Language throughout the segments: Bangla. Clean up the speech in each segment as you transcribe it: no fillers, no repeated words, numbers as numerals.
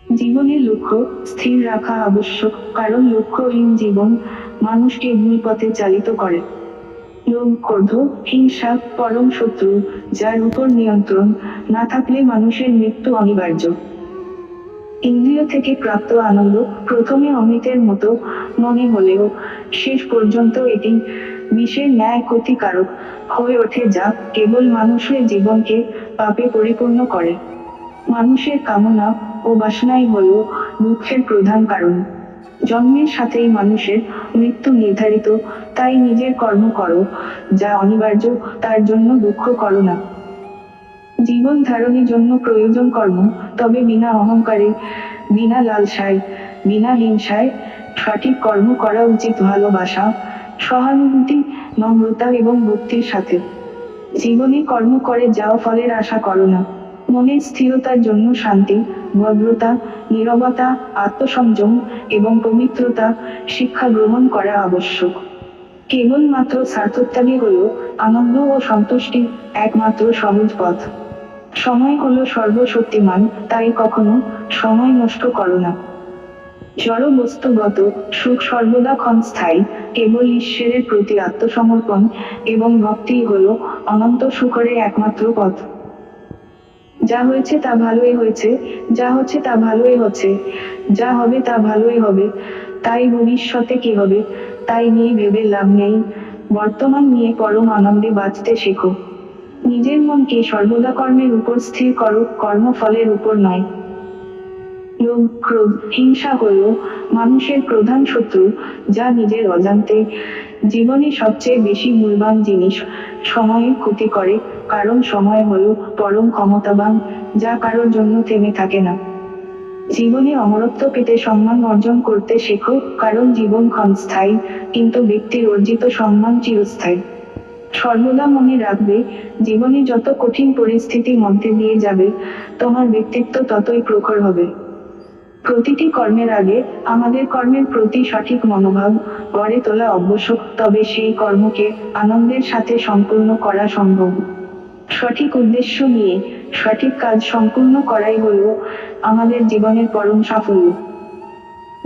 জীবনের লক্ষ্য স্থির রাখা আবশ্যক, কারণ লক্ষ্যহীন জীবন মানুষকে ভুল পথে চালিত করে। লোভ, ক্রোধ, হিংসা পরম শত্রু, যার উপর নিয়ন্ত্রণ না থাকলে মানুষের মৃত্যু অনিবার্য। ইন্দ্রিয় থেকে প্রাপ্ত আনন্দ প্রথমে অমৃতের মতো মনে হলেও শেষ পর্যন্ত এটি বিষের ন্যায় ক্ষতিকারক হয়ে ওঠে, যা কেবল মানুষের জীবনকে পাপে পরিপূর্ণ করে। মানুষের কামনা ও বাসনাই হল দুঃখের প্রধান কারণ। জন্মের সাথেই মানুষের মৃত্যু নির্ধারিত, তাই নিজের কর্ম করো যা অনিবার্য, তার জন্য দুঃখ করো না। জীবন ধারণের জন্য প্রয়োজন কর্ম, তবে বিনা অহংকারে, বিনা লালসায়, বিনা হিংসায় সঠিক কর্ম করা উচিত ভালোবাসা, সহানুভূতি, নম্রতা এবং ভক্তির সাথে। জীবনে কর্ম করে যাও, ফলের আশা করো না। মনের স্থিরতার জন্য শান্তি, ভদ্রতা, নীরবতা, আত্মসংযম এবং পবিত্রতা শিক্ষা গ্রহণ করা আবশ্যক। কেবলমাত্র স্বার্থত্যাগী হল আনন্দ ও সন্তুষ্টির একমাত্র সহজ পথ। সময় হলো সর্বশক্তিমান, তাই কখনো সময় নষ্ট করো না। জড় বস্তুগত সুখ সর্বদা ক্ষণস্থায়ী, কেবল ঈশ্বরের প্রতি আত্মসমর্পণ এবং ভক্তিই হল অনন্ত সুখের একমাত্র পথ। যা হয়েছে তা ভালোই হয়েছে, যা হচ্ছে তা ভালোই হচ্ছে, যা হবে তা ভালোই হবে, তাই ভবিষ্যতে কি হবে তাই নিয়ে ভেবে লাভ নেই। বর্তমান নিয়ে পরম আনন্দে বাঁচতে শেখো। নিজের মনকে সর্বদা কর্মের উপর স্থির করো, কর্মফলের উপর নয়। লোভ, ক্রোধ, হিংসা হল মানুষের প্রধান শত্রু, যা নিজের অজান্তে জীবনে সবচেয়ে বেশি মূল্যবান জিনিস সময়ের ক্ষতি করে, কারণ সময় হল পরম ক্ষমতাবান, যা কারোর জন্য থেমে থাকে না। জীবনে অমরত্ব পেতে সম্মান অর্জন করতে শেখো, কারণ জীবন ক্ষণস্থায়ী, কিন্তু ব্যক্তির অর্জিত সম্মান চিরস্থায়ী। সর্বদা মনে রাখবে, জীবনে যত কঠিন পরিস্থিতির মধ্যে দিয়ে যাবে, তোমার ব্যক্তিত্ব ততই প্রখর হবে। প্রতিটি কর্মের আগে আমাদের কর্মের প্রতি সঠিক মনোভাব গড়ে তোলা আবশ্যক, তবে সেই কর্মকে আনন্দের সাথে সম্পূর্ণ করা সম্ভব। সঠিক উদ্দেশ্য নিয়ে সঠিক কাজ সম্পূর্ণ করাই হলো আমাদের জীবনের পরম সাফল্য।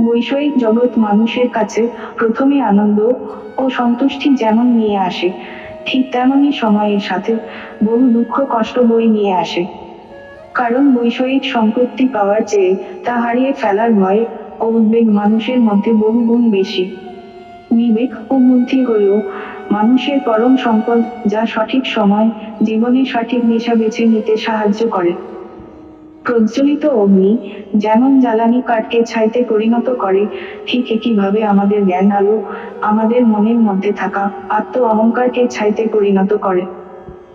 বৈষয়িক জগৎ মানুষের কাছে প্রথমে আনন্দ ও সন্তুষ্টি যেমন নিয়ে আসে, ঠিক তেমনই সময়ের সাথে বহু দুঃখ কষ্ট বয়ে নিয়ে আসে। কারণ বৈষয়িক সম্পত্তি পাওয়ার চেয়ে তা হারিয়ে ফেলার ভয় ও উদ্বেগ মানুষের মধ্যে বহু গুণ বেশি। বিবেক ও বুদ্ধি হল মানুষের পরম সম্পদ, যা সঠিক সময় জীবনে সঠিক দিশা বেছে নিতে সাহায্য করে। প্রজ্বলিত অগ্নি যেমন জ্বালানি কাঠকে ছাইতে পরিণত করে, ঠিক একইভাবে আমাদের জ্ঞান আলো আমাদের মনের মধ্যে থাকা আত্ম অহংকারকে ছাইতে পরিণত করে।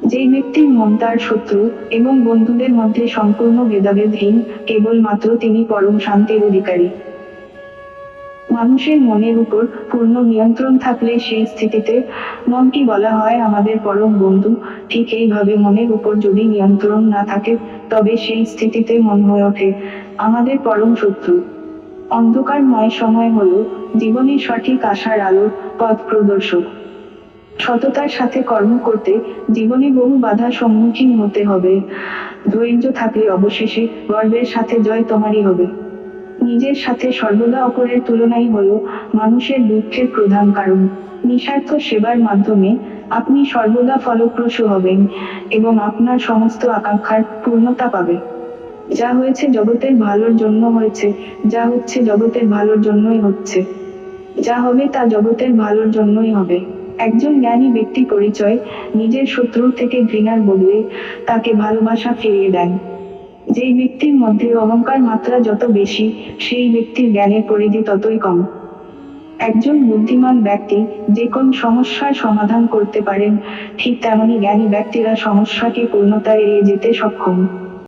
যে ব্যক্তির মন তার শত্রু এবং বন্ধুদের মধ্যে সম্পূর্ণ ভেদাভেদহীন, কেবলমাত্র তিনি পরম শান্তির অধিকারী। মানুষের মনের উপর পূর্ণ নিয়ন্ত্রণ থাকলে সেই স্থিতিতে মনকে বলা হয় আমাদের পরম বন্ধু। ঠিক এইভাবে মনের উপর যদি নিয়ন্ত্রণ না থাকে, তবে সেই স্থিতিতে মন হয়ে ওঠে আমাদের পরম শত্রু। অন্ধকারময় সময় হলো জীবনের সঠিক আশার আলোর পথ প্রদর্শক। সততার সাথে কর্ম করতে জীবনে বহু বাধার সম্মুখীন হতে হবে। ধৈর্য থাকলে অবশেষে গর্বের সাথে জয় তোমারই হবে। নিজের সাথে সর্বদা অপরের তুলনাই হলো মানুষের দুঃখের প্রধান কারণ। নিঃস্বার্থ সেবার মাধ্যমে আপনি সর্বদা ফলপ্রসূ হবেন এবং আপনার সমস্ত আকাঙ্ক্ষার পূর্ণতা পাবে। যা হয়েছে জগতের ভালোর জন্য হয়েছে, যা হচ্ছে জগতের ভালোর জন্যই হচ্ছে, যা হবে তা জগতের ভালোর জন্যই হবে। একজন জ্ঞানী ব্যক্তি পরিচয় নিজের শত্রুর থেকে ঘৃণার বদলে তাকে ভালোবাসা ফিরিয়ে দেন। যেই ব্যক্তির মধ্যে অহংকার মাত্রা যত বেশি, সেই ব্যক্তির জ্ঞানের পরিধি ততই কম। একজন বুদ্ধিমান ব্যক্তি যে কোন সমস্যার সমাধান করতে পারেন, ঠিক তেমনি জ্ঞানী ব্যক্তিরা সমস্যাকে পূর্ণতা এড়িয়ে যেতে সক্ষম।